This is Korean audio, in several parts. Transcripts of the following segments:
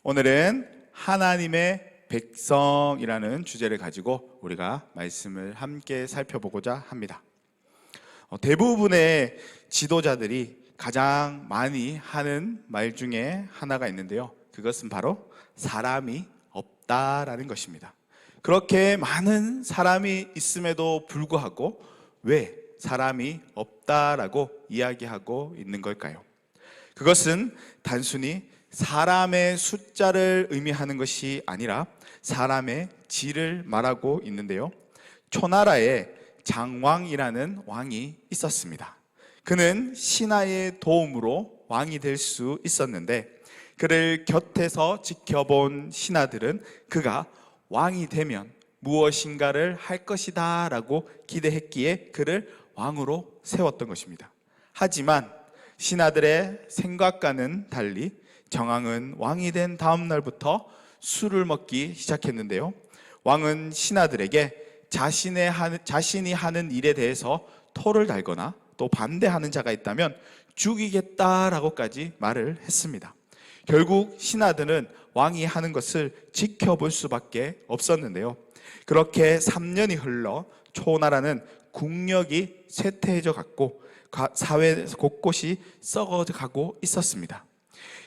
오늘은 하나님의 백성이라는 주제를 가지고 우리가 말씀을 함께 살펴보고자 합니다. 대부분의 지도자들이 가장 많이 하는 말 중에 하나가 있는데요, 그것은 바로 사람이 없다라는 것입니다. 그렇게 많은 사람이 있음에도 불구하고 왜 사람이 없다라고 이야기하고 있는 걸까요? 그것은 단순히 사람의 숫자를 의미하는 것이 아니라 사람의 질을 말하고 있는데요, 초나라에 장왕이라는 왕이 있었습니다. 그는 신하의 도움으로 왕이 될 수 있었는데, 그를 곁에서 지켜본 신하들은 그가 왕이 되면 무엇인가를 할 것이다 라고 기대했기에 그를 왕으로 세웠던 것입니다. 하지만 신하들의 생각과는 달리 정왕은 왕이 된 다음 날부터 술을 먹기 시작했는데요, 왕은 신하들에게 자신이 하는 일에 대해서 토를 달거나 또 반대하는 자가 있다면 죽이겠다라고까지 말을 했습니다. 결국 신하들은 왕이 하는 것을 지켜볼 수밖에 없었는데요, 그렇게 3년이 흘러 초나라는 국력이 쇠퇴해져 갔고 사회 곳곳이 썩어져 가고 있었습니다.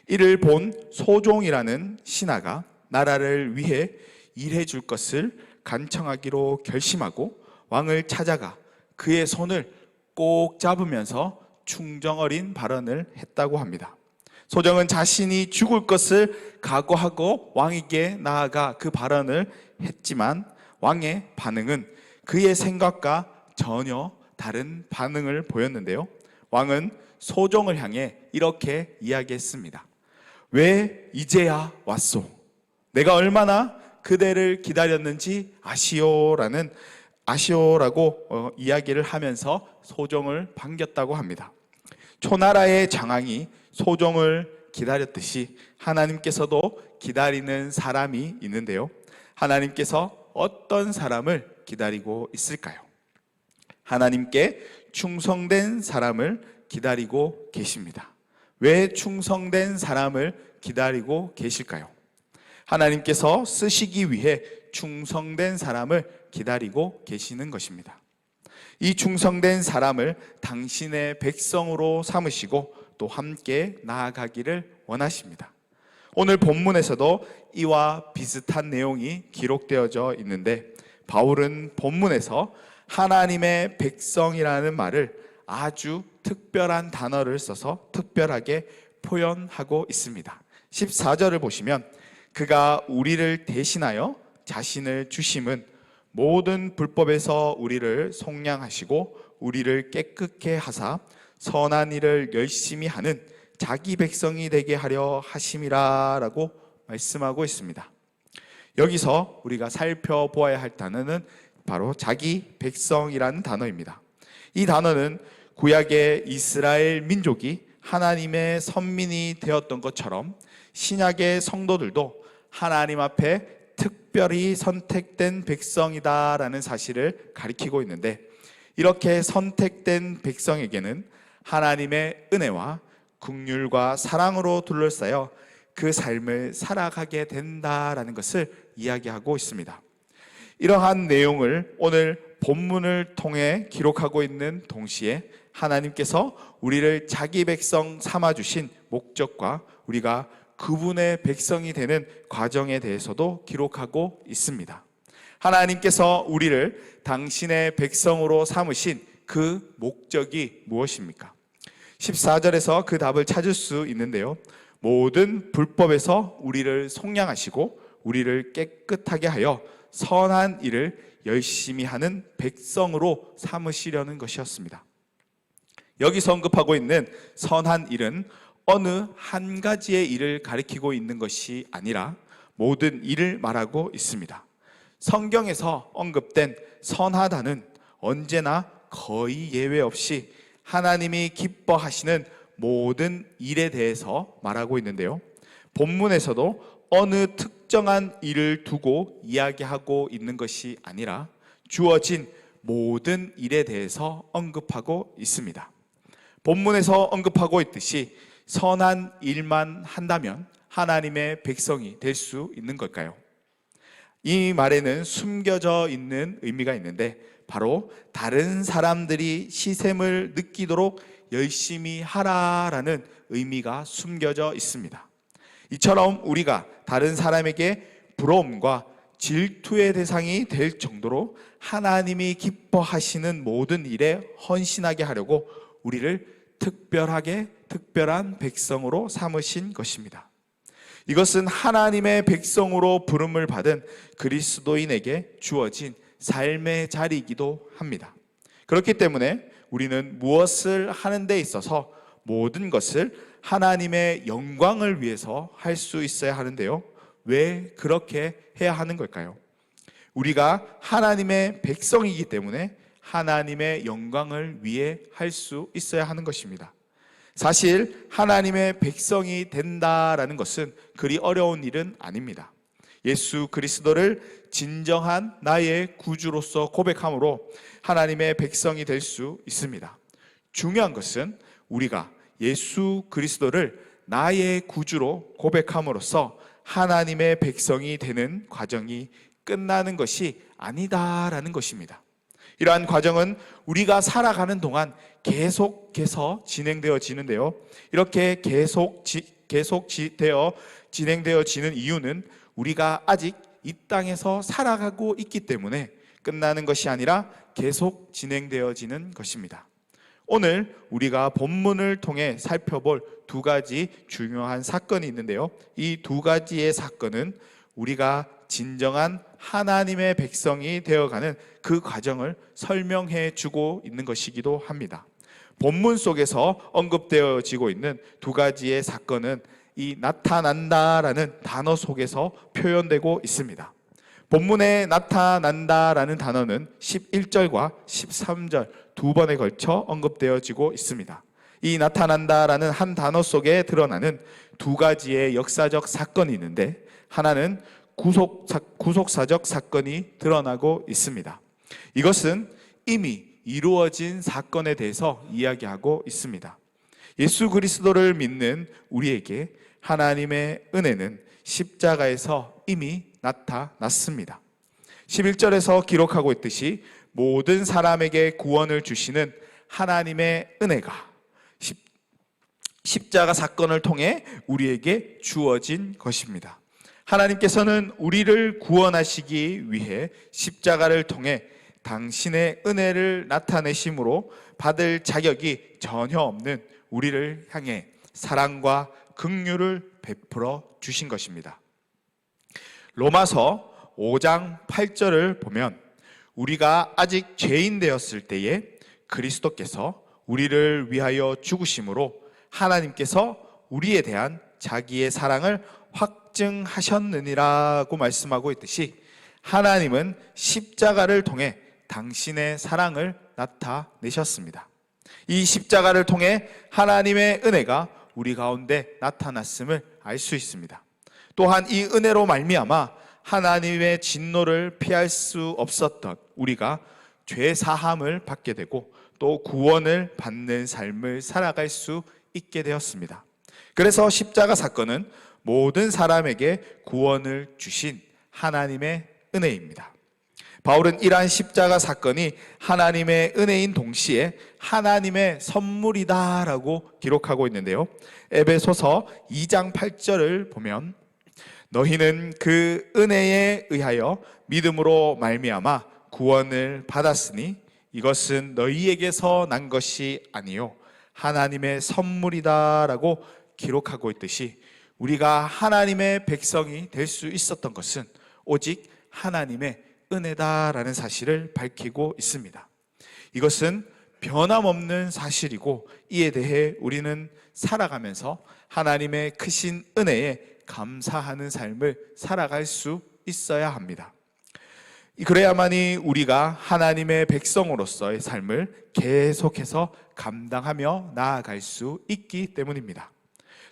이를 본 소종이라는 신하가 나라를 위해 일해 줄 것을 간청하기로 결심하고 왕을 찾아가 그의 손을 꼭 잡으면서 충정 어린 발언을 했다고 합니다. 소정은 자신이 죽을 것을 각오하고 왕에게 나아가 그 발언을 했지만 왕의 반응은 그의 생각과 전혀 다른 반응을 보였는데요, 왕은 소종을 향해 이렇게 이야기했습니다. 왜 이제야 왔소? 내가 얼마나 그대를 기다렸는지 아시오라고 이야기를 하면서 소종을 반겼다고 합니다. 초나라의 장왕이 소종을 기다렸듯이 하나님께서도 기다리는 사람이 있는데요, 하나님께서 어떤 사람을 기다리고 있을까요? 하나님께 충성된 사람을 기다리고 계십니다. 왜 충성된 사람을 기다리고 계실까요? 하나님께서 쓰시기 위해 충성된 사람을 기다리고 계시는 것입니다. 이 충성된 사람을 당신의 백성으로 삼으시고 또 함께 나아가기를 원하십니다. 오늘 본문에서도 이와 비슷한 내용이 기록되어져 있는데, 바울은 본문에서 하나님의 백성이라는 말을 아주 특별한 단어를 써서 특별하게 표현하고 있습니다. 14절을 보시면 그가 우리를 대신하여 자신을 주심은 모든 불법에서 우리를 속량하시고 우리를 깨끗게 하사 선한 일을 열심히 하는 자기 백성이 되게 하려 하심이라 라고 말씀하고 있습니다. 여기서 우리가 살펴보아야 할 단어는 바로 자기 백성이라는 단어입니다. 이 단어는 구약의 이스라엘 민족이 하나님의 선민이 되었던 것처럼 신약의 성도들도 하나님 앞에 특별히 선택된 백성이다라는 사실을 가리키고 있는데, 이렇게 선택된 백성에게는 하나님의 은혜와 긍휼과 사랑으로 둘러싸여 그 삶을 살아가게 된다라는 것을 이야기하고 있습니다. 이러한 내용을 오늘 본문을 통해 기록하고 있는 동시에 하나님께서 우리를 자기 백성 삼아주신 목적과 우리가 그분의 백성이 되는 과정에 대해서도 기록하고 있습니다. 하나님께서 우리를 당신의 백성으로 삼으신 그 목적이 무엇입니까? 14절에서 그 답을 찾을 수 있는데요, 모든 불법에서 우리를 속량하시고 우리를 깨끗하게 하여 선한 일을 열심히 하는 백성으로 삼으시려는 것이었습니다. 여기서 언급하고 있는 선한 일은 어느 한 가지의 일을 가리키고 있는 것이 아니라 모든 일을 말하고 있습니다. 성경에서 언급된 선하다는 언제나 거의 예외 없이 하나님이 기뻐하시는 모든 일에 대해서 말하고 있는데요, 본문에서도 어느 특정한 일을 두고 이야기하고 있는 것이 아니라 주어진 모든 일에 대해서 언급하고 있습니다. 본문에서 언급하고 있듯이 선한 일만 한다면 하나님의 백성이 될 수 있는 걸까요? 이 말에는 숨겨져 있는 의미가 있는데 바로 다른 사람들이 시샘을 느끼도록 열심히 하라라는 의미가 숨겨져 있습니다. 이처럼 우리가 다른 사람에게 부러움과 질투의 대상이 될 정도로 하나님이 기뻐하시는 모든 일에 헌신하게 하려고 우리를 특별한 백성으로 삼으신 것입니다. 이것은 하나님의 백성으로 부름을 받은 그리스도인에게 주어진 삶의 자리이기도 합니다. 그렇기 때문에 우리는 무엇을 하는 데 있어서 모든 것을 하나님의 영광을 위해서 할 수 있어야 하는데요. 왜 그렇게 해야 하는 걸까요? 우리가 하나님의 백성이기 때문에 하나님의 영광을 위해 할 수 있어야 하는 것입니다. 사실 하나님의 백성이 된다라는 것은 그리 어려운 일은 아닙니다. 예수 그리스도를 진정한 나의 구주로서 고백함으로 하나님의 백성이 될 수 있습니다. 중요한 것은 우리가 예수 그리스도를 나의 구주로 고백함으로써 하나님의 백성이 되는 과정이 끝나는 것이 아니다라는 것입니다. 이러한 과정은 우리가 살아가는 동안 계속해서 진행되어지는데요. 이렇게 계속되어 진행되어지는 이유는 우리가 아직 이 땅에서 살아가고 있기 때문에 끝나는 것이 아니라 계속 진행되어지는 것입니다. 오늘 우리가 본문을 통해 살펴볼 두 가지 중요한 사건이 있는데요. 이 두 가지의 사건은 우리가 진정한 하나님의 백성이 되어가는 그 과정을 설명해 주고 있는 것이기도 합니다. 본문 속에서 언급되어지고 있는 두 가지의 사건은 이 나타난다라는 단어 속에서 표현되고 있습니다. 본문에 나타난다라는 단어는 11절과 13절 두 번에 걸쳐 언급되어지고 있습니다. 이 나타난다라는 한 단어 속에 드러나는 두 가지의 역사적 사건이 있는데 하나는 구속사적 사건이 드러나고 있습니다. 이것은 이미 이루어진 사건에 대해서 이야기하고 있습니다. 예수 그리스도를 믿는 우리에게 하나님의 은혜는 십자가에서 이미 나타났습니다. 11절에서 기록하고 있듯이 모든 사람에게 구원을 주시는 하나님의 은혜가 십자가 사건을 통해 우리에게 주어진 것입니다. 하나님께서는 우리를 구원하시기 위해 십자가를 통해 당신의 은혜를 나타내심으로 받을 자격이 전혀 없는 우리를 향해 사랑과 긍휼을 베풀어 주신 것입니다. 로마서 5장 8절을 보면 우리가 아직 죄인 되었을 때에 그리스도께서 우리를 위하여 죽으심으로 하나님께서 우리에 대한 자기의 사랑을 확증하셨느니라고 말씀하고 있듯이 하나님은 십자가를 통해 당신의 사랑을 나타내셨습니다. 이 십자가를 통해 하나님의 은혜가 우리 가운데 나타났음을 알 수 있습니다. 또한 이 은혜로 말미암아 하나님의 진노를 피할 수 없었던 우리가 죄 사함을 받게 되고 또 구원을 받는 삶을 살아갈 수 있게 되었습니다. 그래서 십자가 사건은 모든 사람에게 구원을 주신 하나님의 은혜입니다. 바울은 이러한 십자가 사건이 하나님의 은혜인 동시에 하나님의 선물이다라고 기록하고 있는데요. 에베소서 2장 8절을 보면 너희는 그 은혜에 의하여 믿음으로 말미암아 구원을 받았으니 이것은 너희에게서 난 것이 아니요 하나님의 선물이다라고 기록하고 있듯이 우리가 하나님의 백성이 될 수 있었던 것은 오직 하나님의 은혜다라는 사실을 밝히고 있습니다. 이것은 변함없는 사실이고 이에 대해 우리는 살아가면서 하나님의 크신 은혜에 감사하는 삶을 살아갈 수 있어야 합니다. 그래야만이 우리가 하나님의 백성으로서의 삶을 계속해서 감당하며 나아갈 수 있기 때문입니다.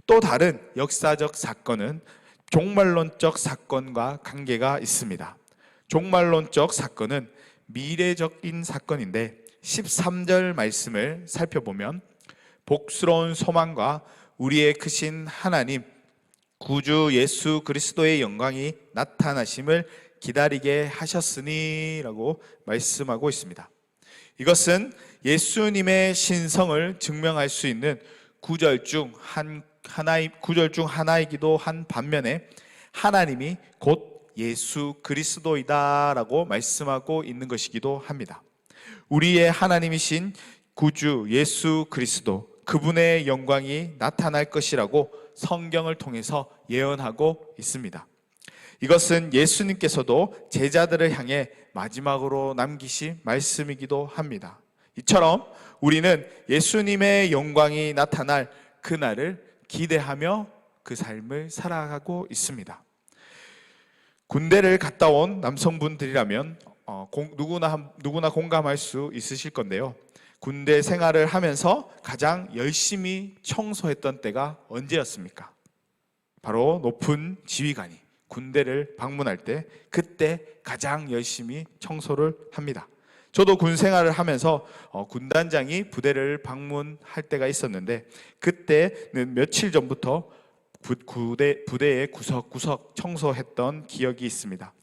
또 다른 역사적 사건은 종말론적 사건과 관계가 있습니다. 종말론적 사건은 미래적인 사건인데 13절 말씀을 살펴보면 복스러운 소망과 우리의 크신 하나님 구주 예수 그리스도의 영광이 나타나심을 기다리게 하셨으니라고 말씀하고 있습니다. 이것은 예수님의 신성을 증명할 수 있는 구절 중 하나이기도 한 반면에 하나님이 곧 예수 그리스도이다라고 말씀하고 있는 것이기도 합니다. 우리의 하나님이신 구주 예수 그리스도, 그분의 영광이 나타날 것이라고 성경을 통해서 예언하고 있습니다. 이것은 예수님께서도 제자들을 향해 마지막으로 남기신 말씀이기도 합니다. 이처럼 우리는 예수님의 영광이 나타날 그날을 기대하며 그 삶을 살아가고 있습니다. 군대를 갔다 온 남성분들이라면 누구나 공감할 수 있으실 건데요. 군대 생활을 하면서 가장 열심히 청소했던 때가 언제였습니까? 바로 높은 지휘관이 군대를 방문할 때, 그때 가장 열심히 청소를 합니다. 저도 군 생활을 하면서 군단장이 부대를 방문할 때가 있었는데, 그때는 며칠 전부터 부대의 구석구석 청소했던 기억이 있습니다.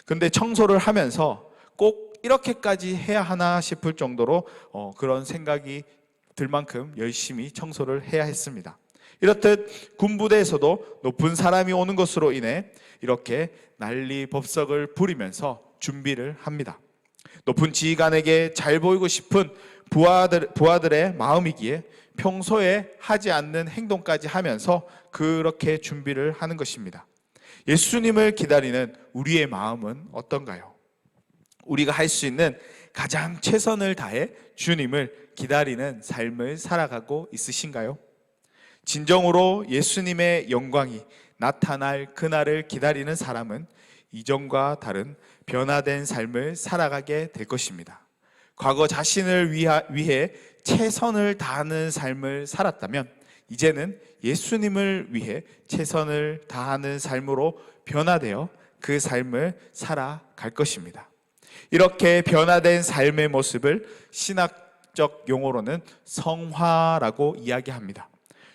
근데 청소를 하면서 꼭 이렇게까지 해야 하나 싶을 정도로 그런 생각이 들 만큼 열심히 청소를 해야 했습니다. 이렇듯 군부대에서도 높은 사람이 오는 것으로 인해 이렇게 난리법석을 부리면서 준비를 합니다. 높은 지휘관에게 잘 보이고 싶은 부하들의 마음이기에 평소에 하지 않는 행동까지 하면서 그렇게 준비를 하는 것입니다. 예수님을 기다리는 우리의 마음은 어떤가요? 우리가 할 수 있는 가장 최선을 다해 주님을 기다리는 삶을 살아가고 있으신가요? 진정으로 예수님의 영광이 나타날 그날을 기다리는 사람은 이전과 다른 변화된 삶을 살아가게 될 것입니다. 과거 자신을 위해 최선을 다하는 삶을 살았다면 이제는 예수님을 위해 최선을 다하는 삶으로 변화되어 그 삶을 살아갈 것입니다. 이렇게 변화된 삶의 모습을 신학적 용어로는 성화라고 이야기합니다.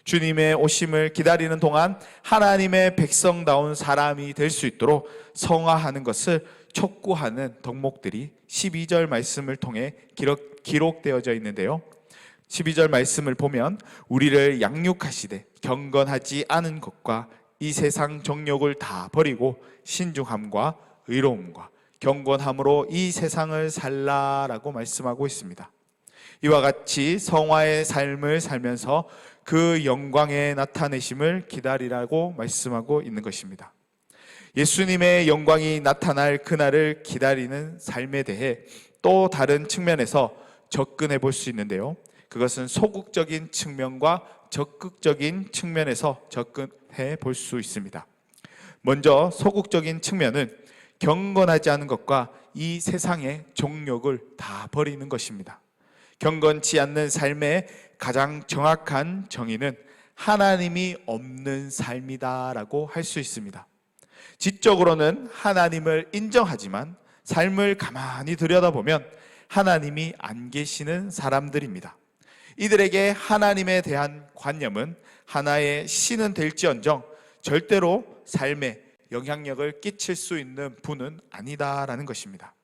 주님의 오심을 기다리는 동안 하나님의 백성다운 사람이 될 수 있도록 성화하는 것을 촉구하는 덕목들이 12절 말씀을 통해 기록되어져 있는데요. 12절 말씀을 보면 우리를 양육하시되 경건하지 않은 것과 이 세상 정욕을 다 버리고 신중함과 의로움과 경건함으로 이 세상을 살라라고 말씀하고 있습니다. 이와 같이 성화의 삶을 살면서 그 영광의 나타내심을 기다리라고 말씀하고 있는 것입니다. 예수님의 영광이 나타날 그날을 기다리는 삶에 대해 또 다른 측면에서 접근해 볼 수 있는데요. 그것은 소극적인 측면과 적극적인 측면에서 접근해 볼 수 있습니다. 먼저 소극적인 측면은 경건하지 않은 것과 이 세상의 정욕을 다 버리는 것입니다. 경건치 않는 삶의 가장 정확한 정의는 하나님이 없는 삶이다라고 할 수 있습니다. 지적으로는 하나님을 인정하지만 삶을 가만히 들여다보면 하나님이 안 계시는 사람들입니다. 이들에게 하나님에 대한 관념은 하나의 신은 될지언정 절대로 삶에 영향력을 끼칠 수 있는 분은 아니다라는 것입니다.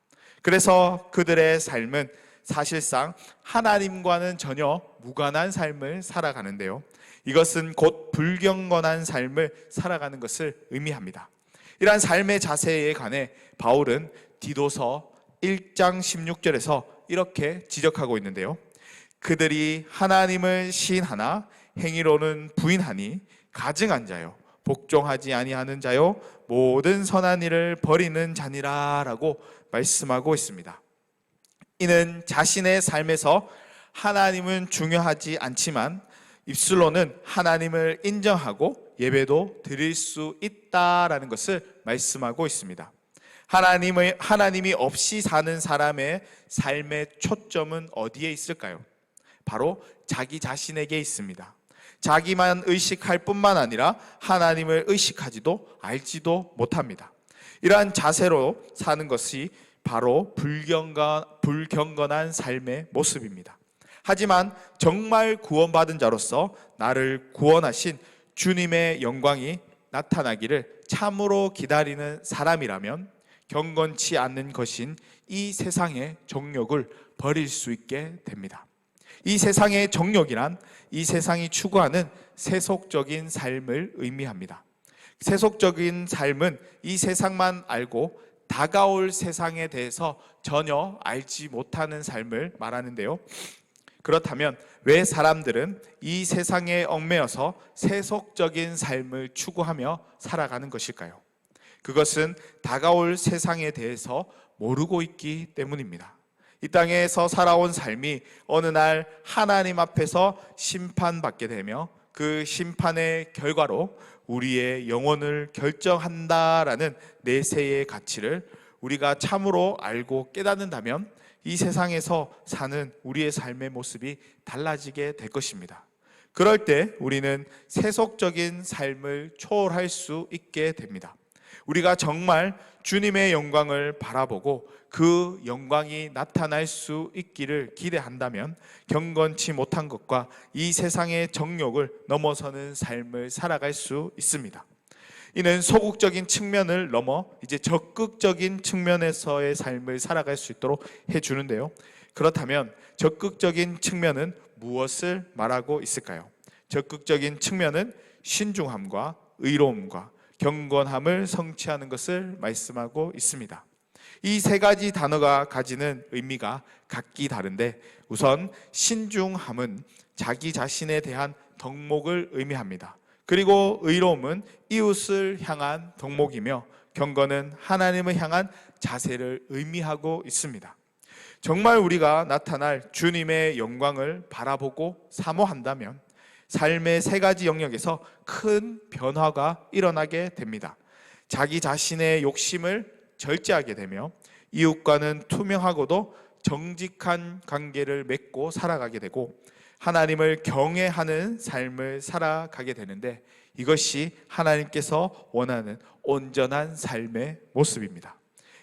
그래서 그들의 삶은 사실상 하나님과는 전혀 무관한 삶을 살아가는데요. 이것은 곧 불경건한 삶을 살아가는 것을 의미합니다. 이러한 삶의 자세에 관해 바울은 디도서 1장 16절에서 이렇게 지적하고 있는데요. 그들이 하나님을 시인하나 행위로는 부인하니 가증한 자요 복종하지 아니하는 자요 모든 선한 일을 버리는 자니라 라고 말씀하고 있습니다. 이는 자신의 삶에서 하나님은 중요하지 않지만 입술로는 하나님을 인정하고 예배도 드릴 수 있다라는 것을 말씀하고 있습니다. 하나님이 없이 사는 사람의 삶의 초점은 어디에 있을까요? 바로 자기 자신에게 있습니다. 자기만 의식할 뿐만 아니라 하나님을 의식하지도 알지도 못합니다. 이러한 자세로 사는 것이 바로 불경건한 삶의 모습입니다. 하지만 정말 구원받은 자로서 나를 구원하신 주님의 영광이 나타나기를 참으로 기다리는 사람이라면 경건치 않는 것인 이 세상의 정욕을 버릴 수 있게 됩니다. 이 세상의 정욕이란 이 세상이 추구하는 세속적인 삶을 의미합니다. 세속적인 삶은 이 세상만 알고 다가올 세상에 대해서 전혀 알지 못하는 삶을 말하는데요. 그렇다면 왜 사람들은 이 세상에 얽매여서 세속적인 삶을 추구하며 살아가는 것일까요? 그것은 다가올 세상에 대해서 모르고 있기 때문입니다. 이 땅에서 살아온 삶이 어느 날 하나님 앞에서 심판받게 되며 그 심판의 결과로 우리의 영혼을 결정한다라는 내세의 가치를 우리가 참으로 알고 깨닫는다면 이 세상에서 사는 우리의 삶의 모습이 달라지게 될 것입니다. 그럴 때 우리는 세속적인 삶을 초월할 수 있게 됩니다. 우리가 정말 주님의 영광을 바라보고 그 영광이 나타날 수 있기를 기대한다면 경건치 못한 것과 이 세상의 정욕을 넘어서는 삶을 살아갈 수 있습니다. 이는 소극적인 측면을 넘어 이제 적극적인 측면에서의 삶을 살아갈 수 있도록 해주는데요. 그렇다면 적극적인 측면은 무엇을 말하고 있을까요? 적극적인 측면은 신중함과 의로움과 경건함을 성취하는 것을 말씀하고 있습니다. 이 세 가지 단어가 가지는 의미가 각기 다른데 우선 신중함은 자기 자신에 대한 덕목을 의미합니다. 그리고 의로움은 이웃을 향한 덕목이며 경건은 하나님을 향한 자세를 의미하고 있습니다. 정말 우리가 나타날 주님의 영광을 바라보고 사모한다면 삶의 세 가지 영역에서 큰 변화가 일어나게 됩니다. 자기 자신의 욕심을 절제하게 되며 이웃과는 투명하고도 정직한 관계를 맺고 살아가게 되고 하나님을 경외하는 삶을 살아가게 되는데 이것이 하나님께서 원하는 온전한 삶의 모습입니다.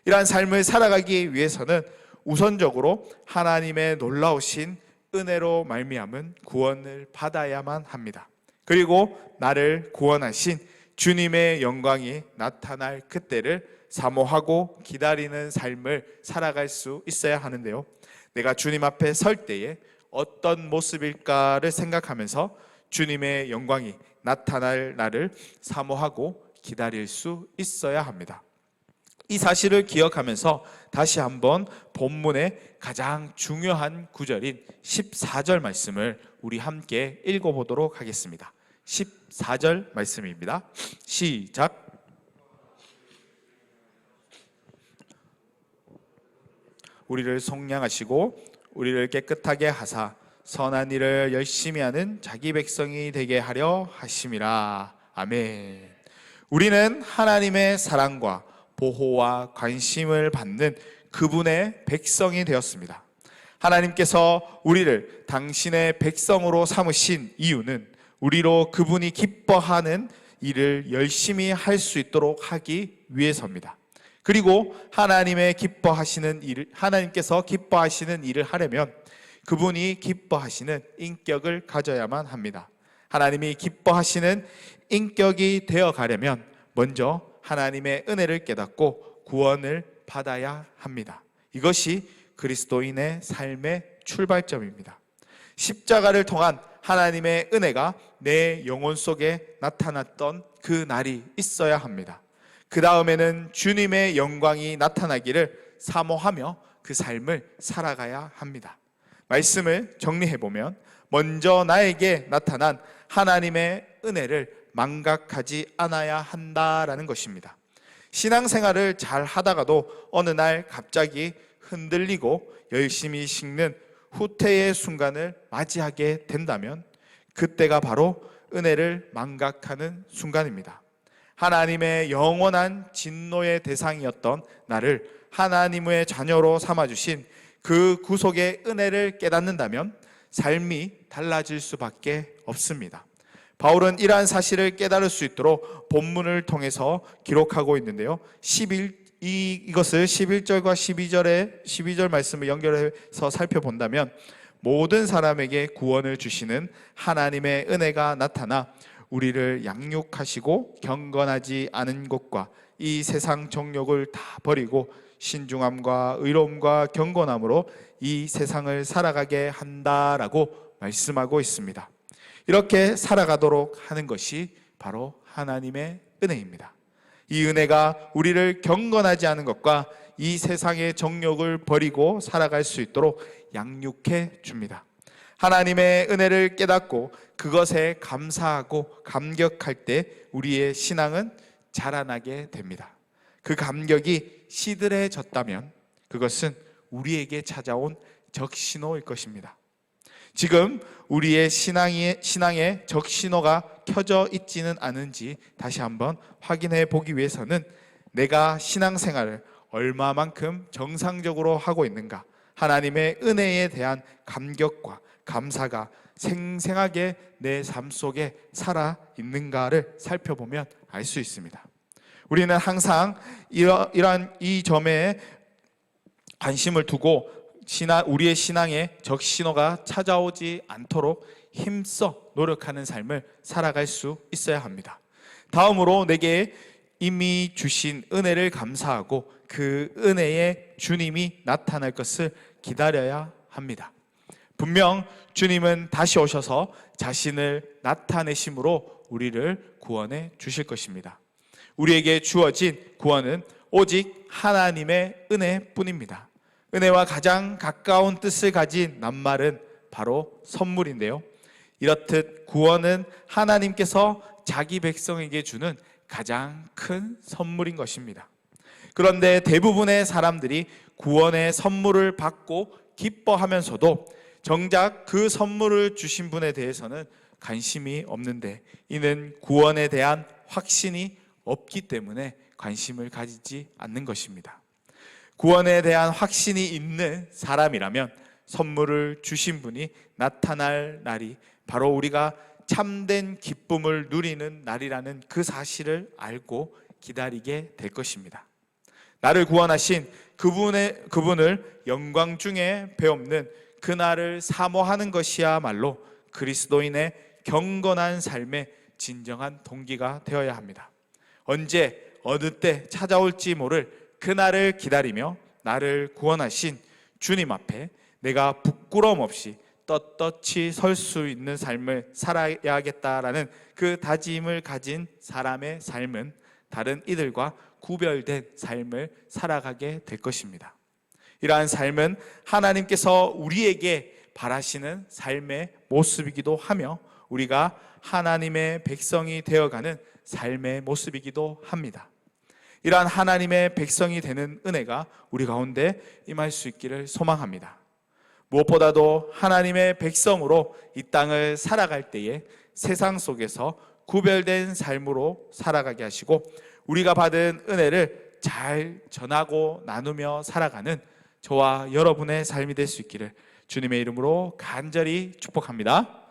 이러한 삶을 살아가기 위해서는 우선적으로 하나님의 놀라우신 은혜로 말미암은 구원을 받아야만 합니다. 그리고 나를 구원하신 주님의 영광이 나타날 그때를 사모하고 기다리는 삶을 살아갈 수 있어야 하는데요. 내가 주님 앞에 설 때에 어떤 모습일까를 생각하면서 주님의 영광이 나타날 날을 사모하고 기다릴 수 있어야 합니다. 이 사실을 기억하면서 다시 한번 본문의 가장 중요한 구절인 14절 말씀을 우리 함께 읽어보도록 하겠습니다. 14절 말씀입니다. 시작. 우리를 속량하시고 우리를 깨끗하게 하사 선한 일을 열심히 하는 자기 백성이 되게 하려 하심이라. 아멘. 우리는 하나님의 사랑과 보호와 관심을 받는 그분의 백성이 되었습니다. 하나님께서 우리를 당신의 백성으로 삼으신 이유는 우리로 그분이 기뻐하는 일을 열심히 할 수 있도록 하기 위해서입니다. 그리고 하나님께서 기뻐하시는 일을 하려면 그분이 기뻐하시는 인격을 가져야만 합니다. 하나님이 기뻐하시는 인격이 되어 가려면 먼저 하나님의 은혜를 깨닫고 구원을 받아야 합니다. 이것이 그리스도인의 삶의 출발점입니다. 십자가를 통한 하나님의 은혜가 내 영혼 속에 나타났던 그 날이 있어야 합니다. 그 다음에는 주님의 영광이 나타나기를 사모하며 그 삶을 살아가야 합니다. 말씀을 정리해보면 먼저 나에게 나타난 하나님의 은혜를 망각하지 않아야 한다라는 것입니다. 신앙생활을 잘 하다가도 어느 날 갑자기 흔들리고 열심히 식는 후퇴의 순간을 맞이하게 된다면 그때가 바로 은혜를 망각하는 순간입니다. 하나님의 영원한 진노의 대상이었던 나를 하나님의 자녀로 삼아주신 그 구속의 은혜를 깨닫는다면 삶이 달라질 수밖에 없습니다. 바울은 이러한 사실을 깨달을 수 있도록 본문을 통해서 기록하고 있는데요. 이것을 11절과 12절 말씀을 연결해서 살펴본다면 모든 사람에게 구원을 주시는 하나님의 은혜가 나타나 우리를 양육하시고 경건하지 않은 것과 이 세상 정욕을 다 버리고 신중함과 의로움과 경건함으로 이 세상을 살아가게 한다라고 말씀하고 있습니다. 이렇게 살아가도록 하는 것이 바로 하나님의 은혜입니다. 이 은혜가 우리를 경건하지 않은 것과 이 세상의 정욕을 버리고 살아갈 수 있도록 양육해 줍니다. 하나님의 은혜를 깨닫고 그것에 감사하고 감격할 때 우리의 신앙은 자라나게 됩니다. 그 감격이 시들해졌다면 그것은 우리에게 찾아온 적신호일 것입니다. 지금 우리의 신앙의 적신호가 켜져 있지는 않은지 다시 한번 확인해 보기 위해서는 내가 신앙생활을 얼마만큼 정상적으로 하고 있는가, 하나님의 은혜에 대한 감격과 감사가 생생하게 내 삶 속에 살아 있는가를 살펴보면 알 수 있습니다. 우리는 항상 이러한 이 점에 관심을 두고 우리의 신앙에 적신호가 찾아오지 않도록 힘써 노력하는 삶을 살아갈 수 있어야 합니다. 다음으로 내게 이미 주신 은혜를 감사하고 그 은혜에 주님이 나타날 것을 기다려야 합니다. 분명 주님은 다시 오셔서 자신을 나타내심으로 우리를 구원해 주실 것입니다. 우리에게 주어진 구원은 오직 하나님의 은혜뿐입니다. 은혜와 가장 가까운 뜻을 가진 낱말은 바로 선물인데요, 이렇듯 구원은 하나님께서 자기 백성에게 주는 가장 큰 선물인 것입니다. 그런데 대부분의 사람들이 구원의 선물을 받고 기뻐하면서도 정작 그 선물을 주신 분에 대해서는 관심이 없는데, 이는 구원에 대한 확신이 없기 때문에 관심을 가지지 않는 것입니다. 구원에 대한 확신이 있는 사람이라면 선물을 주신 분이 나타날 날이 바로 우리가 참된 기쁨을 누리는 날이라는 그 사실을 알고 기다리게 될 것입니다. 나를 구원하신 그분을 영광 중에 배없는 그날을 사모하는 것이야말로 그리스도인의 경건한 삶의 진정한 동기가 되어야 합니다. 언제 어느 때 찾아올지 모를 그날을 기다리며 나를 구원하신 주님 앞에 내가 부끄러움 없이 떳떳이 설 수 있는 삶을 살아야겠다라는 그 다짐을 가진 사람의 삶은 다른 이들과 구별된 삶을 살아가게 될 것입니다. 이러한 삶은 하나님께서 우리에게 바라시는 삶의 모습이기도 하며 우리가 하나님의 백성이 되어가는 삶의 모습이기도 합니다. 이러한 하나님의 백성이 되는 은혜가 우리 가운데 임할 수 있기를 소망합니다. 무엇보다도 하나님의 백성으로 이 땅을 살아갈 때에 세상 속에서 구별된 삶으로 살아가게 하시고 우리가 받은 은혜를 잘 전하고 나누며 살아가는 저와 여러분의 삶이 될 수 있기를 주님의 이름으로 간절히 축복합니다.